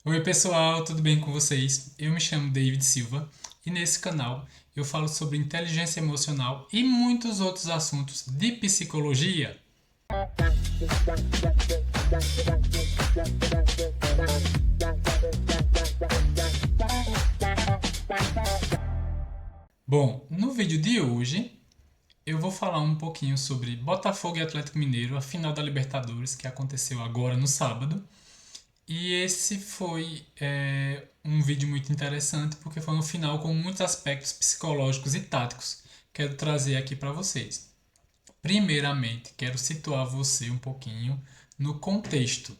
Oi pessoal, tudo bem com vocês? Eu me chamo David Silva e nesse canal eu falo sobre inteligência emocional e muitos outros assuntos de psicologia. Bom, no vídeo de hoje eu vou falar um pouquinho sobre Botafogo e Atlético Mineiro, a final da Libertadores que aconteceu agora no sábado. E esse foi um vídeo muito interessante porque foi um final com muitos aspectos psicológicos e táticos que quero trazer aqui para vocês. Primeiramente, quero situar você um pouquinho no contexto.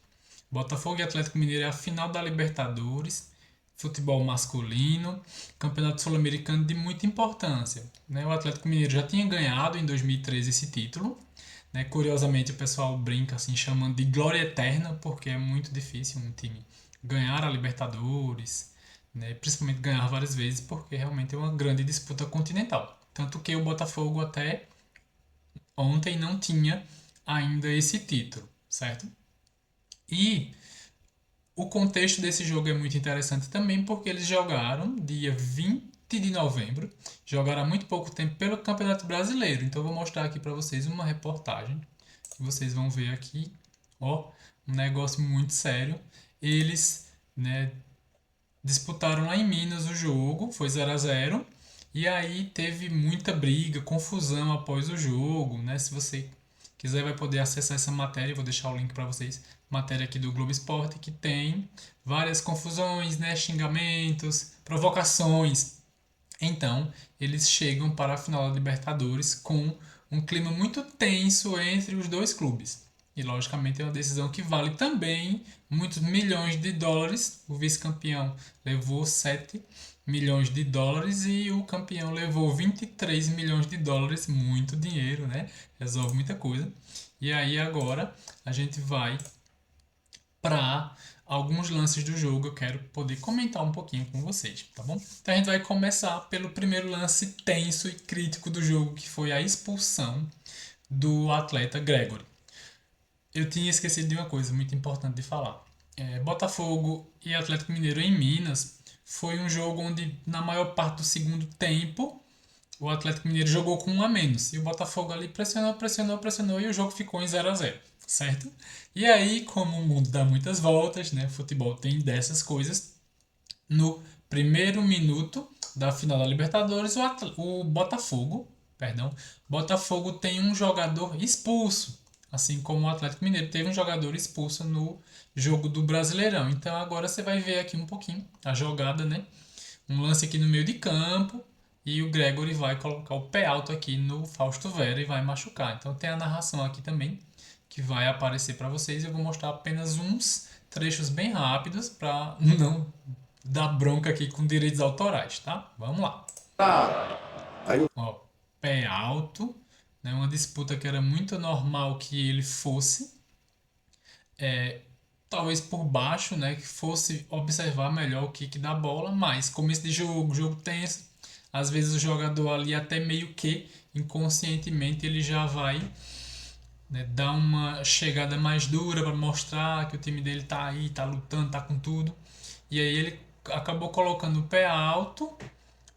Botafogo e Atlético Mineiro é a final da Libertadores, futebol masculino, campeonato sul-americano de muita importância. Né? O Atlético Mineiro já tinha ganhado em 2013 esse título. Né? Curiosamente, o pessoal brinca assim, chamando de glória eterna, porque é muito difícil um time ganhar a Libertadores, né? Principalmente ganhar várias vezes, porque realmente é uma grande disputa continental. Tanto que o Botafogo até ontem não tinha ainda esse título, certo? E o contexto desse jogo é muito interessante também porque eles jogaram dia 20 de novembro, jogaram há muito pouco tempo pelo Campeonato Brasileiro. Então eu vou mostrar aqui para vocês uma reportagem que vocês vão ver aqui, ó, um negócio muito sério. Eles, né, disputaram lá em Minas o jogo, foi 0 a 0. E aí teve muita briga, confusão após o jogo, né? Se você quiser vai poder acessar essa matéria, eu vou deixar o link para vocês, matéria aqui do Globo Esporte que tem várias confusões, né, xingamentos, provocações. Então, eles chegam para a final da Libertadores com um clima muito tenso entre os dois clubes. E, logicamente, é uma decisão que vale também muitos milhões de dólares. O vice-campeão levou 7 milhões de dólares e o campeão levou 23 milhões de dólares. Muito dinheiro, né? Resolve muita coisa. E aí, agora, a gente vai para alguns lances do jogo. Eu quero poder comentar um pouquinho com vocês, tá bom? Então a gente vai começar pelo primeiro lance tenso e crítico do jogo, que foi a expulsão do atleta Gregory. Eu tinha esquecido de uma coisa muito importante de falar. Botafogo e Atlético Mineiro em Minas foi um jogo onde, na maior parte do segundo tempo, o Atlético Mineiro jogou com um a menos. E o Botafogo ali pressionou, pressionou, pressionou e o jogo ficou em 0 a 0, certo? E aí, como o mundo dá muitas voltas, né? Futebol tem dessas coisas. No primeiro minuto da final da Libertadores, o Botafogo, perdão, Botafogo tem um jogador expulso, assim como o Atlético Mineiro teve um jogador expulso no jogo do Brasileirão. Então agora você vai ver aqui um pouquinho a jogada, né? Um lance aqui no meio de campo e o Gregory vai colocar o pé alto aqui no Fausto Vera e vai machucar. Então tem a narração aqui também que vai aparecer para vocês. Eu vou mostrar apenas uns trechos bem rápidos para não dar bronca aqui com direitos autorais, tá? Vamos lá. Aí Ó, pé alto, né? Uma disputa que era muito normal que ele fosse, talvez por baixo, né? Que fosse observar melhor o kick da bola, mas começo de jogo, jogo tenso, às vezes o jogador ali até meio que inconscientemente ele já vai, né, dar uma chegada mais dura para mostrar que o time dele tá aí, tá lutando, tá com tudo. E aí ele acabou colocando o pé alto,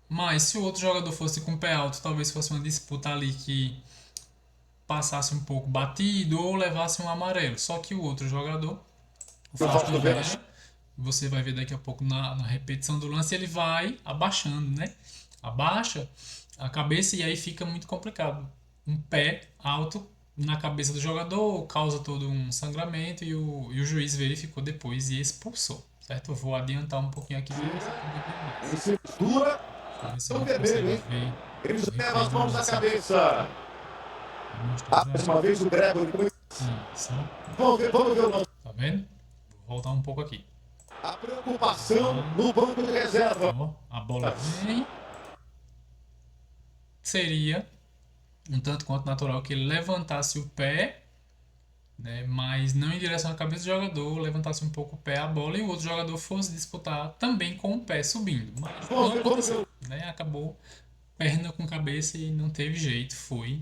mas se o outro jogador fosse com o pé alto, talvez fosse uma disputa ali que passasse um pouco batido ou levasse um amarelo. Só que o outro jogador, o o Fausto Fausto Vera Vera, você vai ver daqui a pouco na repetição do lance, ele vai abaixando, né? Abaixa a cabeça e aí fica muito complicado. Um pé alto na cabeça do jogador causa todo um sangramento e o juiz verificou depois e expulsou. Certo? Eu vou adiantar um pouquinho aqui para você poder ver mais. cintura Deixa eu ver se a é o gente vermelho, consegue hein? ver Ele o já leva replay as do mãos na lance aqui. cabeça. Vou mostrar pra Mais uma vez o Gregory. isso, ó. Vamos ver o lance. Tá vendo? Vou voltar um pouco aqui. A preocupação Ah, no banco de reserva. ó, a bola vem. Seria um tanto quanto natural que ele levantasse o pé, né, mas não em direção à cabeça do jogador, levantasse um pouco o pé a bola e o outro jogador fosse disputar também com o pé subindo. Mas não Vamos aconteceu, ver. né? Acabou perna com cabeça e não teve jeito, foi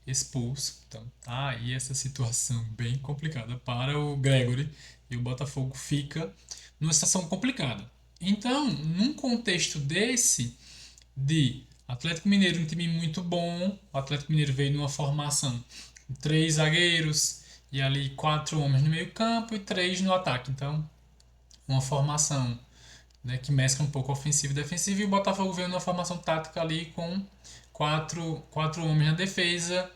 expulso. Então tá aí essa situação bem complicada para o Gregory e o Botafogo fica numa situação complicada. Então, num contexto desse, de Atlético Mineiro, um time muito bom, o Atlético Mineiro veio numa formação com 3 zagueiros e ali 4 homens no meio campo e 3 no ataque. Então, uma formação, né, que mescla um pouco ofensivo e defensivo, e o Botafogo veio numa formação tática ali com 4 homens na defesa,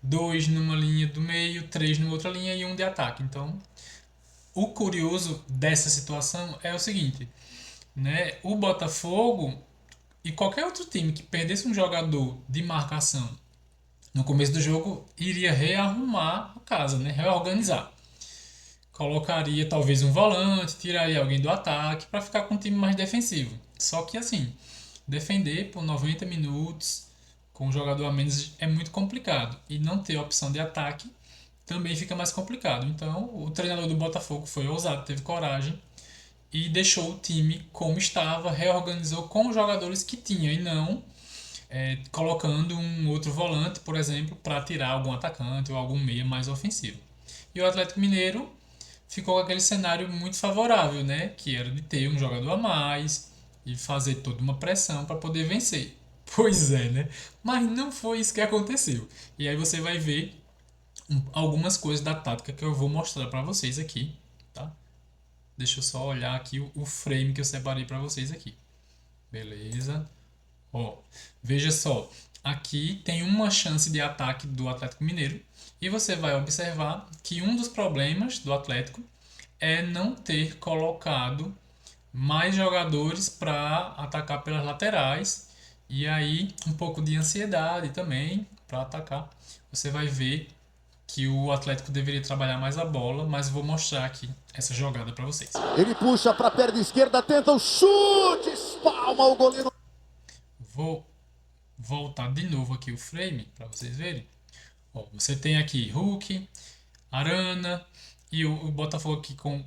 2 numa linha do meio, 3 numa outra linha e 1 de ataque. Então, o curioso dessa situação é o seguinte, né? O Botafogo e qualquer outro time que perdesse um jogador de marcação no começo do jogo iria rearrumar a casa, né? Reorganizar. Colocaria talvez um volante, tiraria alguém do ataque para ficar com um time mais defensivo. Só que assim, defender por 90 minutos com um jogador a menos é muito complicado. E não ter opção de ataque também fica mais complicado. Então, o treinador do Botafogo foi ousado, teve coragem e deixou o time como estava, reorganizou com os jogadores que tinha e não colocando um outro volante, por exemplo, para tirar algum atacante ou algum meia mais ofensivo. E o Atlético Mineiro ficou com aquele cenário muito favorável, né? Que era de ter um jogador a mais e fazer toda uma pressão para poder vencer. Pois é, né? Mas não foi isso que aconteceu. E aí você vai ver algumas coisas da tática que eu vou mostrar para vocês aqui, tá? Deixa eu só olhar aqui o frame que eu separei para vocês aqui. Beleza? Ó, veja só, aqui tem uma chance de ataque do Atlético Mineiro e você vai observar que um dos problemas do Atlético é não ter colocado mais jogadores para atacar pelas laterais e aí um pouco de ansiedade também para atacar. Você vai ver que o Atlético deveria trabalhar mais a bola, mas vou mostrar aqui essa jogada para vocês. Ele puxa para a perna esquerda, tenta o chute, espalma o goleiro. Vou voltar de novo aqui o frame para vocês verem. Ó, você tem aqui Hulk, Arana e o Botafogo aqui com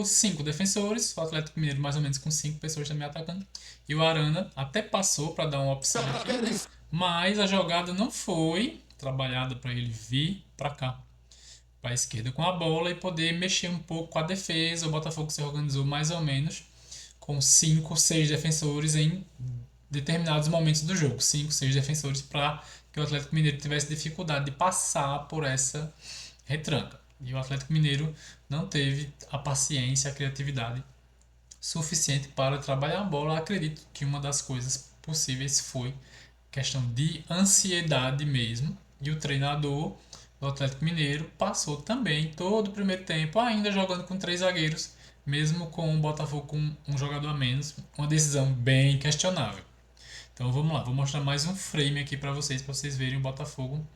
5 defensores, o Atlético Mineiro mais ou menos com 5 pessoas também atacando. E o Arana até passou para dar uma opção aqui, mas a jogada não foi trabalhada para ele vir para cá, para a esquerda com a bola e poder mexer um pouco com a defesa. O Botafogo se organizou mais ou menos com 5, 6 defensores em determinados momentos do jogo. 5, 6 defensores para que o Atlético Mineiro tivesse dificuldade de passar por essa retranca. E o Atlético Mineiro não teve a paciência, a criatividade suficiente para trabalhar a bola. Acredito que uma das coisas possíveis foi questão de ansiedade mesmo. E o treinador do Atlético Mineiro passou também todo o primeiro tempo ainda jogando com 3 zagueiros, mesmo com o Botafogo com um jogador a menos. Uma decisão bem questionável. Então vamos lá, vou mostrar mais um frame aqui para vocês verem o Botafogo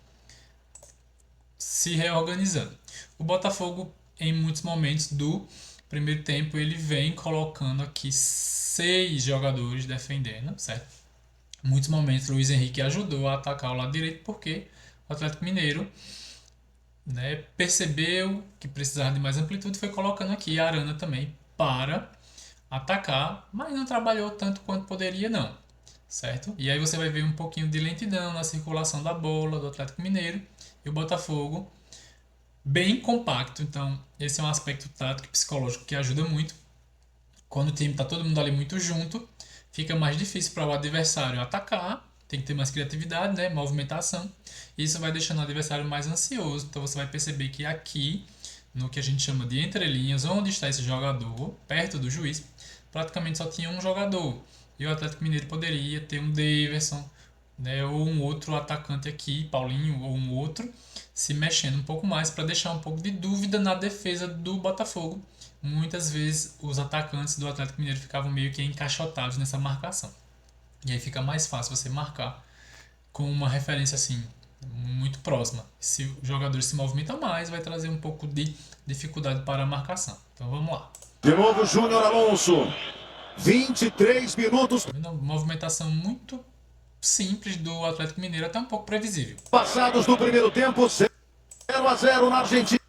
se reorganizando. O Botafogo, em muitos momentos do primeiro tempo, ele vem colocando aqui 6 jogadores defendendo, certo? Em muitos momentos, Luiz Henrique ajudou a atacar o lado direito, porque o Atlético Mineiro, né, percebeu que precisava de mais amplitude e foi colocando aqui a Arana também para atacar, mas não trabalhou tanto quanto poderia não, certo? E aí você vai ver um pouquinho de lentidão na circulação da bola do Atlético Mineiro e o Botafogo bem compacto. Então esse é um aspecto tático e psicológico que ajuda muito. Quando o time está todo mundo ali muito junto, fica mais difícil para o adversário atacar, tem que ter mais criatividade, né? Movimentação. Isso vai deixando o adversário mais ansioso. Então você vai perceber que aqui, no que a gente chama de entrelinhas, onde está esse jogador, perto do juiz, praticamente só tinha um jogador. E o Atlético Mineiro poderia ter um Daverson, né? Ou um outro atacante aqui, Paulinho, ou um outro, se mexendo um pouco mais para deixar um pouco de dúvida na defesa do Botafogo. Muitas vezes os atacantes do Atlético Mineiro ficavam meio que encaixotados nessa marcação. E aí fica mais fácil você marcar com uma referência assim muito próxima. Se o jogador se movimenta mais, vai trazer um pouco de dificuldade para a marcação. Então vamos lá. De novo Júnior Alonso. 23 minutos. Uma movimentação muito simples do Atlético Mineiro, até um pouco previsível. Passados do primeiro tempo, 0-0 na Argentina.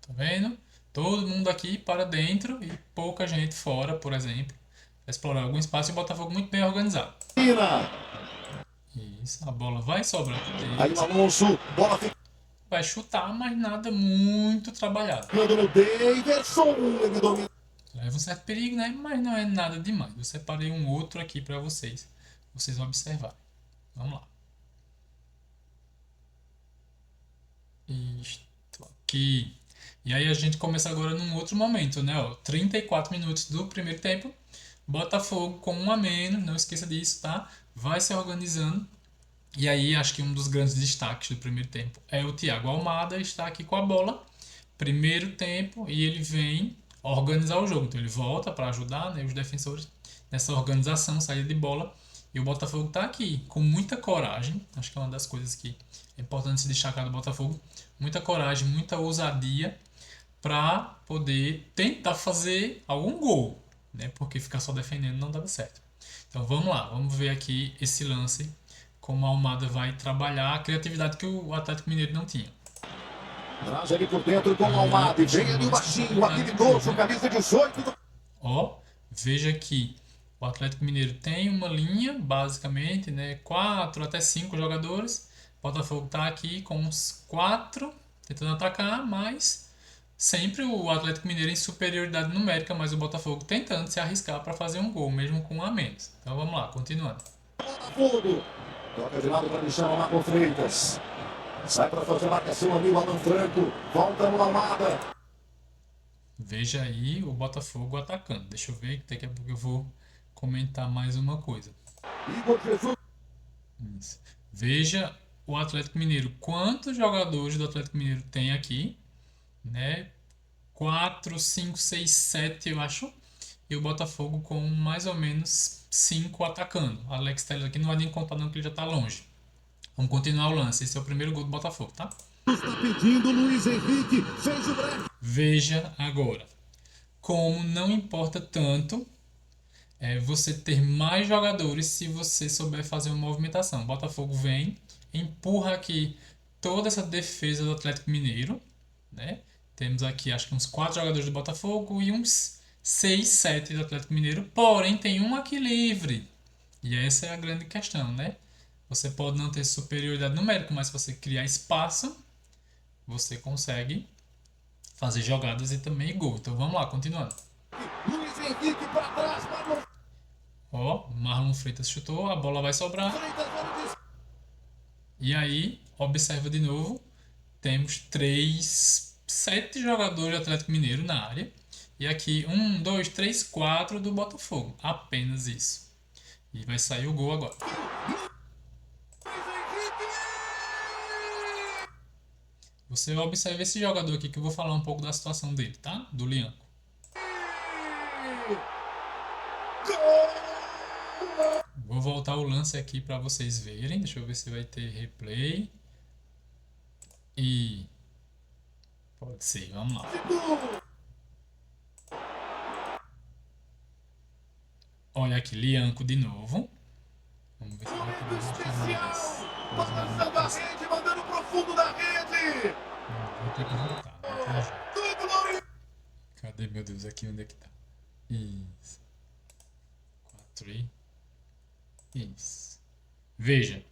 Tá vendo? Todo mundo aqui para dentro e pouca gente fora, por exemplo, para explorar algum espaço e o Botafogo muito bem organizado. Isso, a bola vai sobrar. Aí o Alonso, bola vai chutar, mas nada muito trabalhado. ficando no Daverson. Ele domina. leva um certo perigo, né? Mas não é nada demais. Eu separei um outro aqui para vocês observarem. Vamos lá. Isto aqui. E aí a gente começa agora num outro momento, né? Ó, 34 minutos do primeiro tempo. Botafogo com um a menos, não esqueça disso, tá? Vai se organizando. E aí acho que um dos grandes destaques do primeiro tempo é o Thiago Almada, está aqui com a bola. Primeiro tempo e ele vem organizar o jogo. Então ele volta para ajudar, né, os defensores nessa organização, saída de bola. E o Botafogo está aqui com muita coragem. Acho que é uma das coisas que é importante se destacar do Botafogo. Muita coragem, muita ousadia para poder tentar fazer algum gol, né? Porque ficar só defendendo não dava certo. Então vamos lá, vamos ver aqui esse lance, como a Almada vai trabalhar a criatividade que o Atlético Mineiro não tinha. Traz ali por dentro com o Almada e vem ali o baixinho, o habilidoso, camisa 18. Ó, veja que o Atlético Mineiro tem uma linha, basicamente, né? 4 até 5 jogadores. O Botafogo tá aqui com uns 4 tentando atacar, mas sempre o Atlético Mineiro em superioridade numérica, mas o Botafogo tentando se arriscar para fazer um gol, mesmo com um a menos. Então vamos lá, continuando. Botafogo. Toca de lado para deixar o Marco Freitas. Sai para fazer a marcação ali o Alan Franco. Volta no Almada. Veja aí o Botafogo atacando. Deixa eu ver que daqui a pouco eu vou comentar mais uma coisa. Igor Jesus. Isso. Veja o Atlético Mineiro. Quantos jogadores do Atlético Mineiro tem aqui? Né? 4, 5, 6, 7, eu acho. E o Botafogo com mais ou menos 5 atacando. Alex Telles aqui não vai nem contar não que ele já está longe. Vamos continuar o lance. Esse é o primeiro gol do Botafogo, tá? Está pedindo Luiz Henrique. Fez o break. Veja agora. Como não importa tanto você ter mais jogadores se você souber fazer uma movimentação. O Botafogo vem, empurra aqui toda essa defesa do Atlético Mineiro, né? Temos aqui acho que uns 4 jogadores do Botafogo e uns 6, 7 do Atlético Mineiro, porém tem um aqui livre. E essa é a grande questão, né? Você pode não ter superioridade numérica, mas se você criar espaço, você consegue fazer jogadas e também gol. Então vamos lá, continuando. Luiz Henrique para trás. Ó, Marlon Freitas chutou, a bola vai sobrar. E aí, observa de novo, temos 7 jogadores do Atlético Mineiro na área. E aqui 1, 2, 3, 4 do Botafogo. Apenas isso. E vai sair o gol agora. Você observa esse jogador aqui que eu vou falar um pouco da situação dele, tá? Do Lianco. Vou voltar o lance aqui para vocês verem. Deixa eu ver se vai ter replay. E pode ser, vamos lá. Olha aqui, Lianco de novo. Vamos ver se vai poder Balançando a rede, mandando pro fundo da rede. Vou ter que voltar. Não tem jeito. Cadê, meu Deus? Aqui onde é que tá? Isso. 4 aí. Isso. Veja.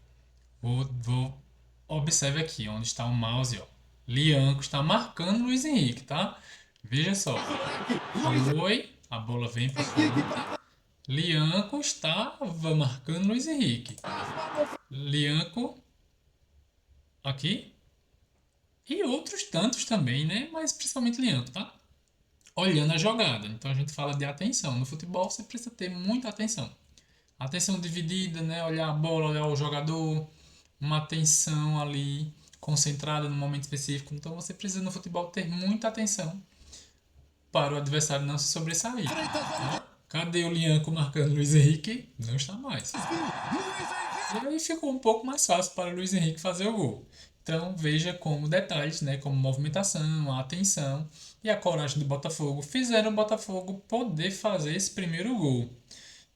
Observe aqui onde está o mouse, ó. Lianco está marcando Luiz Henrique, tá? Veja só. Foi, a bola vem para frente. Lianco estava marcando Luiz Henrique. Lianco aqui. E outros tantos também, né? Mas principalmente Lianco, tá? Olhando a jogada. Então a gente fala de atenção. No futebol você precisa ter muita atenção. Atenção dividida, né? Olhar a bola, olhar o jogador. Uma atenção ali concentrada num momento específico. Então você precisa no futebol ter muita atenção para o adversário não se sobressair. Né? Cadê o Lianco marcando Luiz Henrique? Não está mais. E aí ficou um pouco mais fácil para o Luiz Henrique fazer o gol. Então veja como detalhes, né, como movimentação, a atenção e a coragem do Botafogo fizeram o Botafogo poder fazer esse primeiro gol.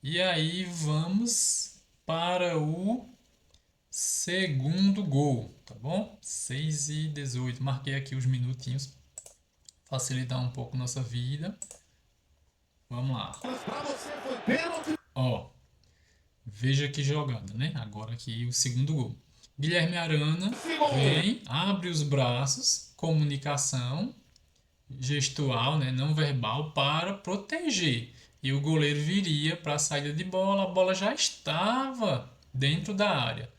E aí vamos para o segundo gol, tá bom? 6:18. Marquei aqui os minutinhos. Facilitar um pouco nossa vida. Vamos lá. Ó, veja que jogada, né? Agora aqui o segundo gol. Guilherme Arana vem, abre os braços, comunicação gestual, né, não verbal, para proteger. E o goleiro viria para a saída de bola, a bola já estava dentro da área.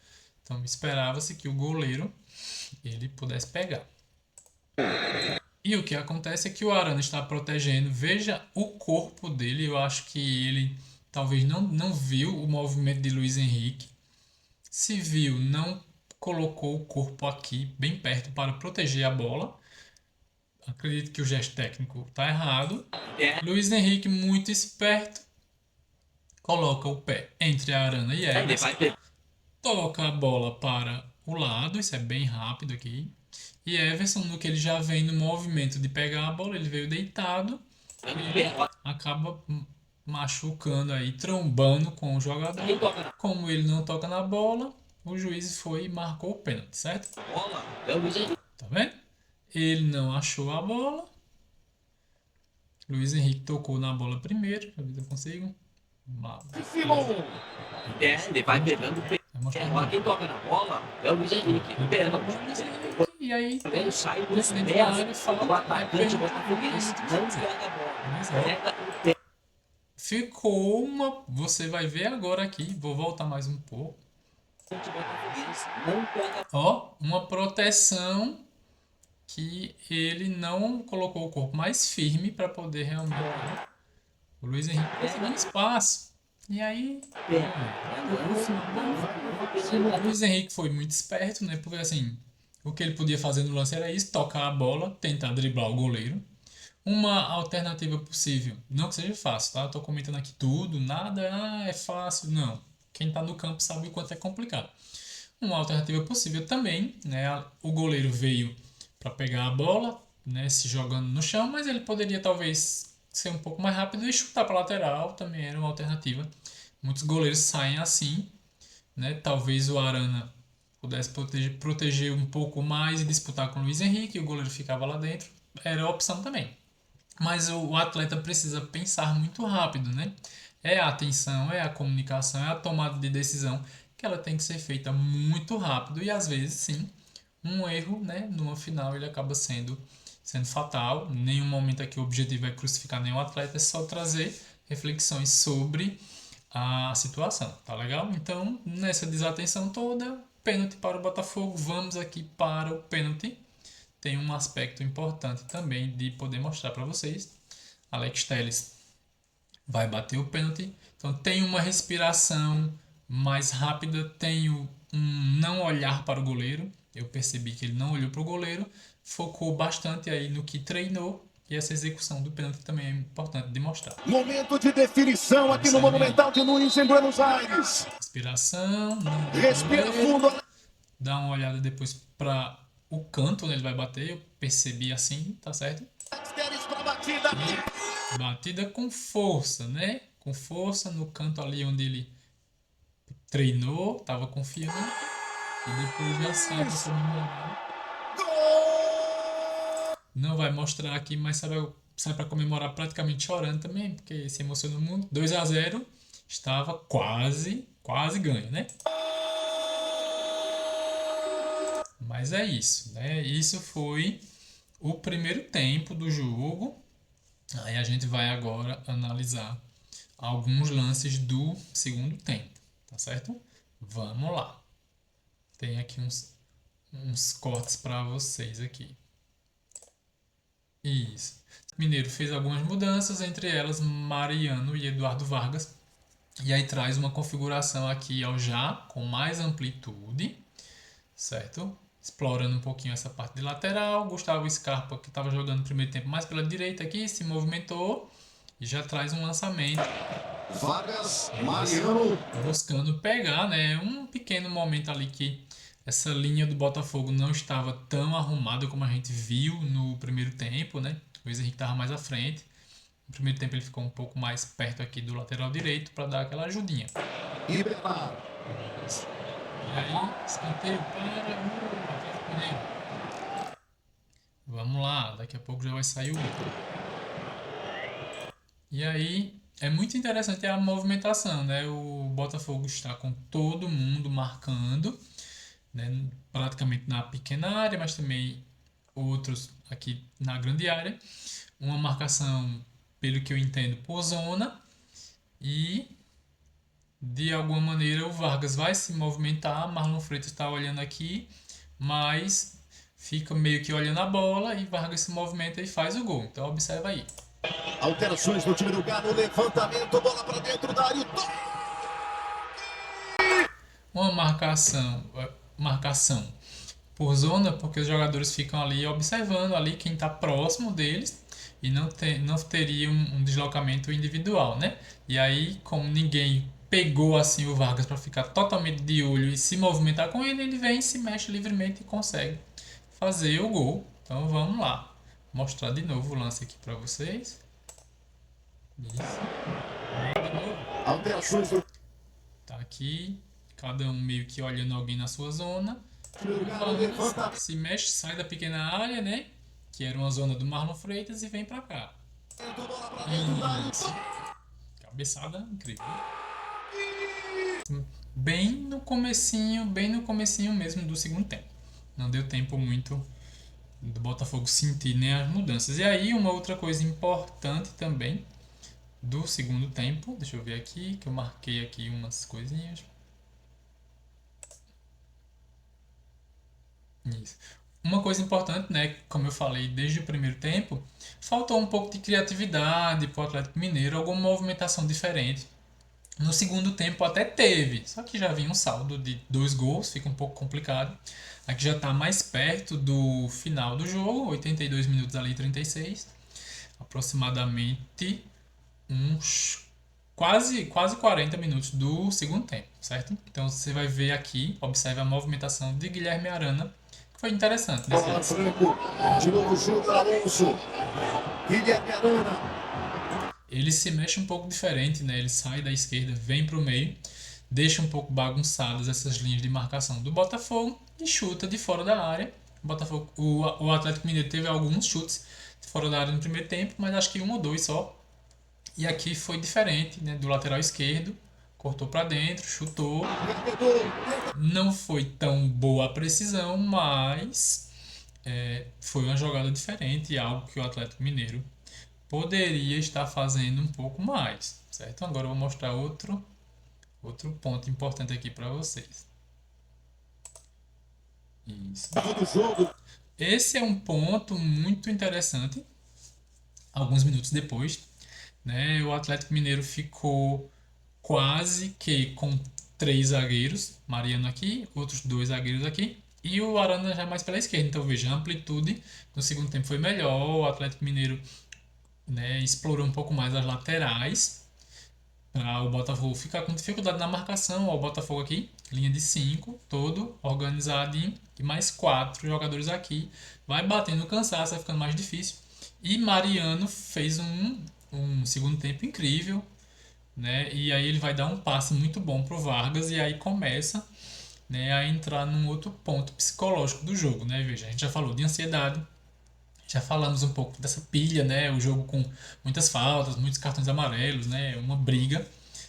Então esperava-se que o goleiro ele pudesse pegar. E o que acontece é que o Arana está protegendo. Veja o corpo dele. Eu acho que ele talvez não viu o movimento de Luiz Henrique. Se viu, não colocou o corpo aqui, bem perto, para proteger a bola. Acredito que o gesto técnico está errado. Luiz Henrique, muito esperto, coloca o pé entre a Arana e Everson. Toca a bola para o lado. Isso é bem rápido aqui. E Everson, no que ele já vem no movimento de pegar a bola, ele veio deitado e acaba machucando aí, trombando com o jogador. Como ele não toca na bola, o juiz foi e marcou o pênalti, certo? Tá vendo? Ele não achou a bola. Luiz Henrique tocou na bola primeiro. Deixa eu ver se eu consigo. Ele vai pegando o pé. Quem toca na bola é o Luiz Henrique. E aí, Ele sai do dentro da pé. área, fala O atacante botafoguense não pega a bola. Pega o pé. Ficou uma. Você vai ver agora aqui. Vou voltar mais um pouco. Não pega. Ó, uma proteção que ele não colocou o corpo mais firme para poder realmente. O Luiz Henrique conseguiu espaço. E aí. O Luiz Henrique foi muito esperto, né? Porque assim, o que ele podia fazer no lance era isso: tocar a bola, tentar driblar o goleiro. Uma alternativa possível, não que seja fácil, tá? Eu tô comentando aqui tudo, nada é fácil, não. Quem tá no campo sabe o quanto é complicado. Uma alternativa possível também, né? O goleiro veio para pegar a bola, né? Se jogando no chão, mas ele poderia talvez ser um pouco mais rápido e chutar para lateral, também era uma alternativa. Muitos goleiros saem assim, né? Talvez o Arana pudesse proteger um pouco mais e disputar com o Luiz Henrique, e o goleiro ficava lá dentro. Era a opção também. Mas o atleta precisa pensar muito rápido, né? É a atenção, é a comunicação, é a tomada de decisão que ela tem que ser feita muito rápido e às vezes sim, um erro, né, numa final ele acaba sendo fatal. Em nenhum momento aqui o objetivo é crucificar nenhum atleta, é só trazer reflexões sobre a situação, tá legal? Então, nessa desatenção toda, pênalti para o Botafogo. Vamos aqui para o pênalti. Tem um aspecto importante também de poder mostrar para vocês. Alex Telles vai bater o pênalti. Então tem uma respiração mais rápida, tem um não olhar para o goleiro. Eu percebi que ele não olhou para o goleiro, focou bastante aí no que treinou. E essa execução do pênalti também é importante de mostrar. Momento de definição aqui no Monumental de Nunes, em Buenos Aires. Respiração. Respira fundo. Dá uma olhada depois para o canto onde ele vai bater. Eu percebi assim, tá certo? Batida com força, né? Com força no canto ali onde ele treinou, tava confiando. E depois já sai pra comemorar. Não vai mostrar aqui, mas sai para comemorar praticamente chorando também, porque se emocionou muito. 2-0, estava quase ganho, né? Mas é isso, né? Isso foi o primeiro tempo do jogo. Aí a gente vai agora analisar alguns lances do segundo tempo, tá certo? Vamos lá. Tem aqui uns cortes para vocês aqui. Isso. Mineiro fez algumas mudanças, entre elas Mariano e Eduardo Vargas. E aí traz uma configuração aqui ao já com mais amplitude, certo? Explorando um pouquinho essa parte de lateral. Gustavo Scarpa, que estava jogando no primeiro tempo mais pela direita aqui, se movimentou e já traz um lançamento. Vargas, Mariano. Buscando pegar, né? Um pequeno momento ali que essa linha do Botafogo não estava tão arrumada como a gente viu no primeiro tempo, né? O Luiz Henrique estava mais à frente. No primeiro tempo ele ficou um pouco mais perto aqui do lateral direito para dar aquela ajudinha. E Bernardo. E aí, escanteio para o Atlético Mineiro. Vamos lá, daqui a pouco já vai sair o gol. E aí, é muito interessante a movimentação, né? O Botafogo está com todo mundo marcando, né? Praticamente na pequena área, mas também outros aqui na grande área. Uma marcação, pelo que eu entendo, por zona. E de alguma maneira o Vargas vai se movimentar. Marlon Freitas está olhando aqui, mas fica meio que olhando a bola e Vargas se movimenta e faz o gol. Então observa aí. Alterações no time do Galo, levantamento, bola para dentro da área. Uma marcação por zona, porque os jogadores ficam ali observando ali quem está próximo deles e não teria um deslocamento individual, né? E aí, como ninguém pegou assim o Vargas para ficar totalmente de olho e se movimentar com ele, ele vem, se mexe livremente e consegue fazer o gol. Então vamos lá, mostrar de novo o lance aqui para vocês. Isso. Alterações do Tá aqui, cada um meio que olhando alguém na sua zona. Se mexe, sai da pequena área, né? Que era uma zona do Marlon Freitas e vem pra cá. Isso. Cabeçada incrível. Bem no comecinho mesmo do segundo tempo. Não deu tempo muito do Botafogo sentir nem as mudanças. E aí uma outra coisa importante também do segundo tempo. Deixa eu ver aqui, que eu marquei aqui umas coisinhas. Isso. Uma coisa importante, né, como eu falei desde o primeiro tempo, faltou um pouco de criatividade para o Atlético Mineiro, alguma movimentação diferente. No segundo tempo até teve, só que já vinha um saldo de 2 gols, fica um pouco complicado. Aqui já está mais perto do final do jogo, 82 minutos ali, 36, aproximadamente uns quase 40 minutos do segundo tempo, certo? Então você vai ver aqui, observe a movimentação de Guilherme Arana, que foi interessante. bola Franco, de novo Júnior Alonso, Guilherme Arana. Ele se mexe um pouco diferente, né? Ele sai da esquerda, vem para o meio, deixa um pouco bagunçadas essas linhas de marcação do Botafogo e chuta de fora da área. O Atlético Mineiro teve alguns chutes de fora da área no primeiro tempo, mas acho que um ou dois só. E aqui foi diferente, né? Do lateral esquerdo, cortou para dentro, chutou. Não foi tão boa a precisão, mas foi uma jogada diferente, algo que o Atlético Mineiro poderia estar fazendo um pouco mais, certo? Agora eu vou mostrar outro ponto importante aqui para vocês. Isso. Esse é um ponto muito interessante. Alguns minutos depois, né, o Atlético Mineiro ficou quase que com 3 zagueiros, Mariano aqui, outros 2 zagueiros aqui, e o Arana já mais pela esquerda. Então veja, a amplitude no segundo tempo foi melhor, o Atlético Mineiro, né, explorou um pouco mais as laterais para o Botafogo ficar com dificuldade na marcação. Ó, o Botafogo aqui, linha de 5, todo organizadinho, e mais 4 jogadores aqui, vai batendo cansaço, vai ficando mais difícil. E Mariano fez um segundo tempo incrível, né? E aí ele vai dar um passe muito bom pro Vargas e aí começa, né, a entrar num outro ponto psicológico do jogo, né? Veja, a gente já falou de ansiedade, já falamos um pouco dessa pilha, né? O jogo com muitas faltas, muitos cartões amarelos, né? Uma briga,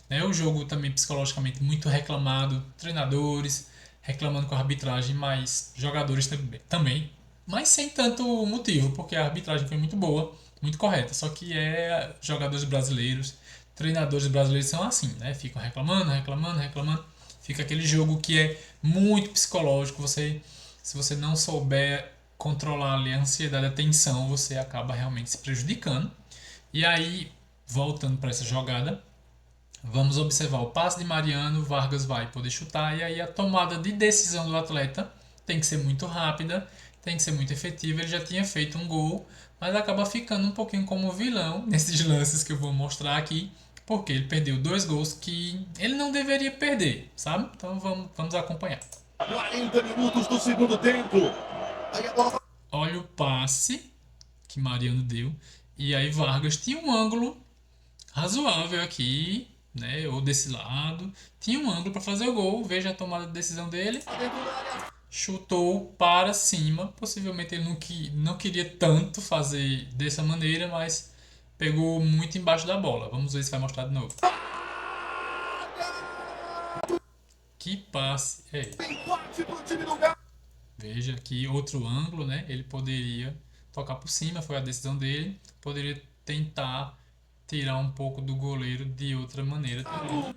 né? O jogo também psicologicamente muito reclamado, treinadores reclamando com a arbitragem, mas jogadores também, mas sem tanto motivo, porque a arbitragem foi muito boa, muito correta. Só que jogadores brasileiros, treinadores brasileiros são assim, né? Ficam reclamando. Fica aquele jogo que é muito psicológico. Se você não souber controlar ali a ansiedade, a tensão, você acaba realmente se prejudicando. E aí, voltando para essa jogada, vamos observar o passe de Mariano, Vargas vai poder chutar, e aí a tomada de decisão do atleta tem que ser muito rápida, tem que ser muito efetiva. Ele já tinha feito um gol, mas acaba ficando um pouquinho como vilão nesses lances que eu vou mostrar aqui, porque ele perdeu 2 gols que ele não deveria perder, sabe? Então vamos acompanhar. 40 minutos do segundo tempo. Olha o passe que Mariano deu. E aí Vargas tinha um ângulo razoável aqui, né? Ou desse lado. Tinha um ângulo para fazer o gol. Veja a tomada de decisão dele. Chutou para cima. Possivelmente ele não queria tanto fazer dessa maneira, mas pegou muito embaixo da bola. Vamos ver se vai mostrar de novo. Que passe é esse? Veja aqui outro ângulo, né? Ele poderia tocar por cima, foi a decisão dele. Poderia tentar tirar um pouco do goleiro de outra maneira também,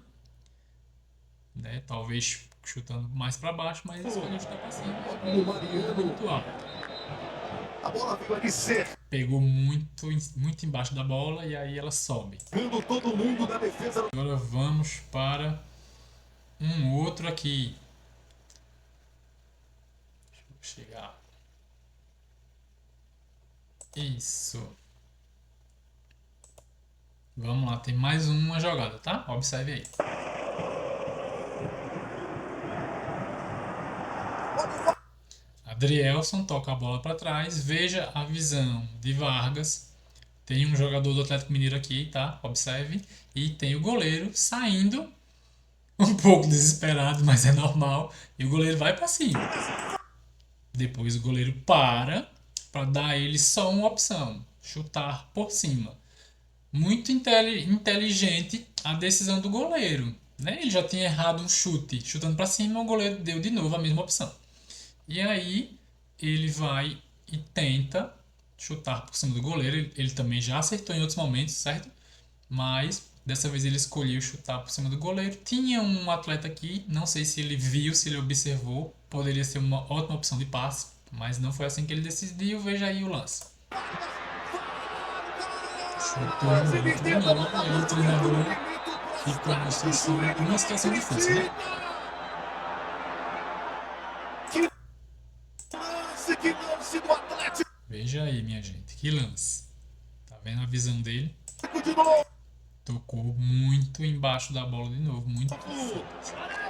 né? Talvez chutando mais para baixo, mas escolheu chutar para cima. O Mariano. Muito alto. A bola veio ali cercando Pegou muito embaixo da bola e aí ela sobe. todo mundo da defesa. Agora vamos para um outro aqui. Deixa eu chegar. Isso. Vamos lá, tem mais uma jogada, tá? Observe aí. Adrielson toca a bola para trás. Veja a visão de Vargas. Tem um jogador do Atlético Mineiro aqui, tá? Observe. E tem o goleiro saindo um pouco desesperado, mas é normal. E o goleiro vai para cima. Depois o goleiro para dar a ele só uma opção: chutar por cima. Muito inteligente a decisão do goleiro, né? Ele já tinha errado um chute, chutando para cima, o goleiro deu de novo a mesma opção. E aí ele vai e tenta chutar por cima do goleiro. Ele também já acertou em outros momentos, certo? Mas dessa vez ele escolheu chutar por cima do goleiro. Tinha um atleta aqui, não sei se ele viu, se ele observou. Poderia ser uma ótima opção de passe, mas não foi assim que ele decidiu. Veja aí o lance. Chutou muito bem, e o treinador ficou numa situação difícil, né? Que lance do Atlético Veja aí, minha gente, que lance. Tá vendo a visão dele? de novo. Tocou muito embaixo da bola de novo, muito.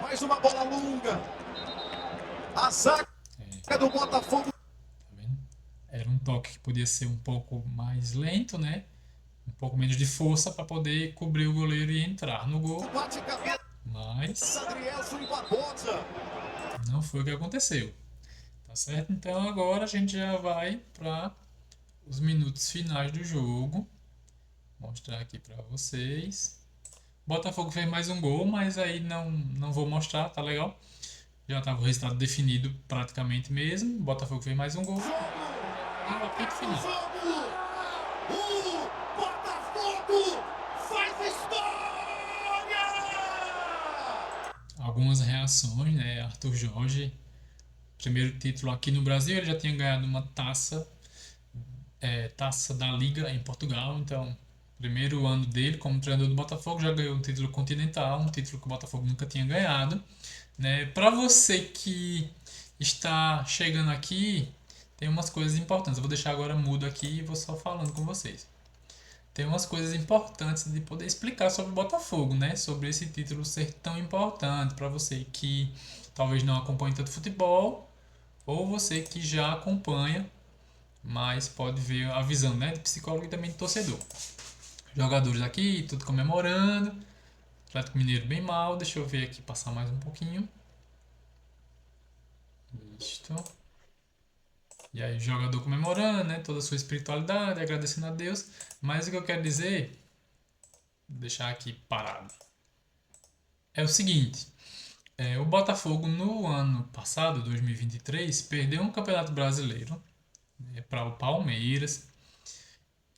Mais uma bola longa. A zaga do Botafogo. Tá vendo? Era um toque que podia ser um pouco mais lento, né? Um pouco menos de força para poder cobrir o goleiro e entrar no gol. Mas não foi o que aconteceu. Tá certo? Então agora a gente já vai para os minutos finais do jogo. Vou mostrar aqui para vocês. Botafogo fez mais um gol, mas aí não vou mostrar, tá legal? Já estava o resultado definido praticamente mesmo. Botafogo fez mais um gol. E o apito final. O Botafogo faz história! Algumas reações, né? Arthur Jorge, primeiro título aqui no Brasil, ele já tinha ganhado uma taça da Liga em Portugal, então primeiro ano dele como treinador do Botafogo, já ganhou um título continental, um título que o Botafogo nunca tinha ganhado, né? Para você que está chegando aqui, tem umas coisas importantes. Eu vou deixar agora mudo aqui e vou só falando com vocês. Tem umas coisas importantes de poder explicar sobre o Botafogo, né? Sobre esse título ser tão importante para você que talvez não acompanhe tanto futebol, ou você que já acompanha, mas pode ver a visão, né, de psicólogo e também de torcedor. Jogadores aqui, tudo comemorando. Atlético Mineiro bem mal. Deixa eu ver aqui, passar mais um pouquinho. Isto. E aí, jogador comemorando, né? Toda a sua espiritualidade, agradecendo a Deus. Mas o que eu quero dizer, vou deixar aqui parado, é o seguinte. O Botafogo no ano passado, 2023, perdeu um Campeonato Brasileiro, né, para o Palmeiras.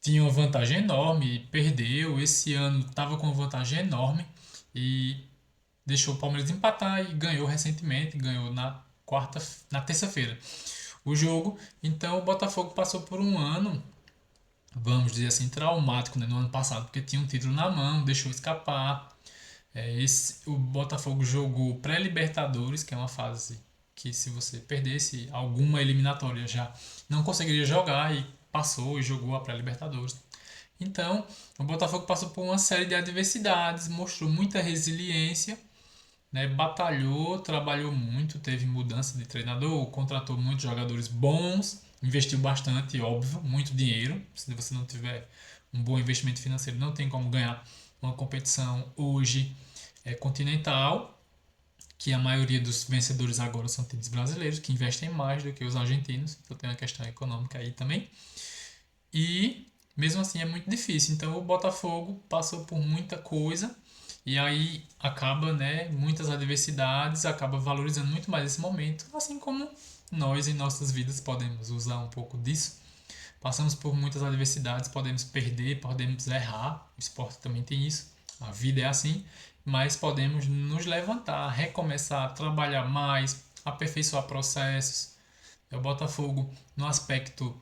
Tinha uma vantagem enorme e perdeu. Esse ano estava com uma vantagem enorme e deixou o Palmeiras empatar e ganhou recentemente, ganhou na terça-feira o jogo. Então o Botafogo passou por um ano, vamos dizer assim, traumático, né, no ano passado, porque tinha um título na mão, deixou escapar. O Botafogo jogou pré-Libertadores, que é uma fase que, se você perdesse alguma eliminatória, já não conseguiria jogar, e passou e jogou a pré-Libertadores. Então, o Botafogo passou por uma série de adversidades, mostrou muita resiliência, né? Batalhou, trabalhou muito, teve mudança de treinador, contratou muitos jogadores bons, investiu bastante, óbvio, muito dinheiro. Se você não tiver um bom investimento financeiro, não tem como ganhar uma competição hoje continental, que a maioria dos vencedores agora são times brasileiros, que investem mais do que os argentinos, então tem uma questão econômica aí também. E mesmo assim é muito difícil. Então o Botafogo passou por muita coisa e aí acaba, né, muitas adversidades, acaba valorizando muito mais esse momento, assim como nós em nossas vidas podemos usar um pouco disso. Passamos por muitas adversidades, podemos perder, podemos errar, o esporte também tem isso, a vida é assim, mas podemos nos levantar, recomeçar, trabalhar mais, aperfeiçoar processos. O Botafogo, no aspecto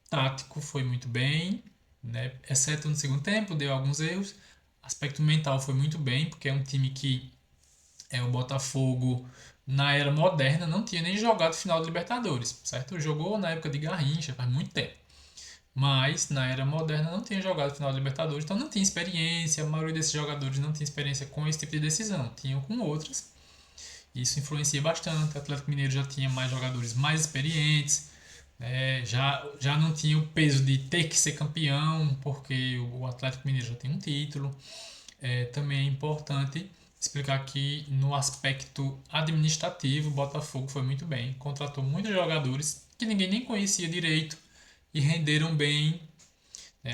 tático, foi muito bem, né? Exceto no segundo tempo, deu alguns erros. Aspecto mental foi muito bem, porque é um time que o Botafogo, na era moderna, não tinha nem jogado final de Libertadores, certo? Jogou na época de Garrincha, faz muito tempo. Mas na era moderna não tinha jogado final de Libertadores, então não tinha experiência. A maioria desses jogadores não tinha experiência com esse tipo de decisão, tinham com outras. Isso influencia bastante. O Atlético Mineiro já tinha mais jogadores mais experientes, já não tinha o peso de ter que ser campeão, porque o Atlético Mineiro já tem um título. Também é importante explicar que no aspecto administrativo o Botafogo foi muito bem, contratou muitos jogadores que ninguém nem conhecia direito e renderam bem,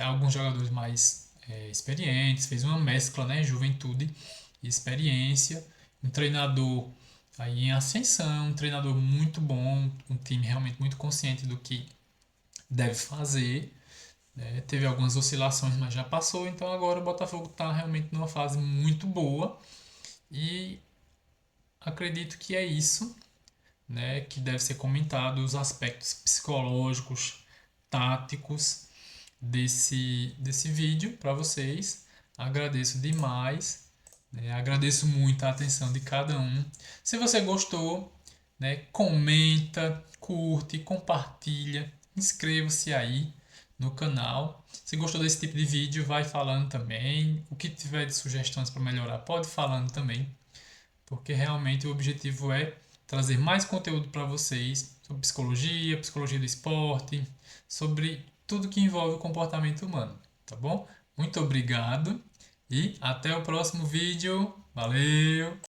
alguns jogadores mais experientes, fez uma mescla, né, juventude e experiência, um treinador aí em ascensão, um treinador muito bom, um time realmente muito consciente do que deve fazer. Teve algumas oscilações, mas já passou, então agora o Botafogo está realmente numa fase muito boa e acredito que é isso, né, que deve ser comentado, os aspectos psicológicos, táticos desse vídeo para vocês. Agradeço demais, né, agradeço muito a atenção de cada um. Se você gostou, né, comenta, curte, compartilha, inscreva-se aí no canal. Se gostou desse tipo de vídeo, vai falando também. O que tiver de sugestões para melhorar, pode falando também, porque realmente o objetivo é trazer mais conteúdo para vocês sobre psicologia, psicologia do esporte, sobre tudo que envolve o comportamento humano, tá bom? Muito obrigado e até o próximo vídeo. Valeu!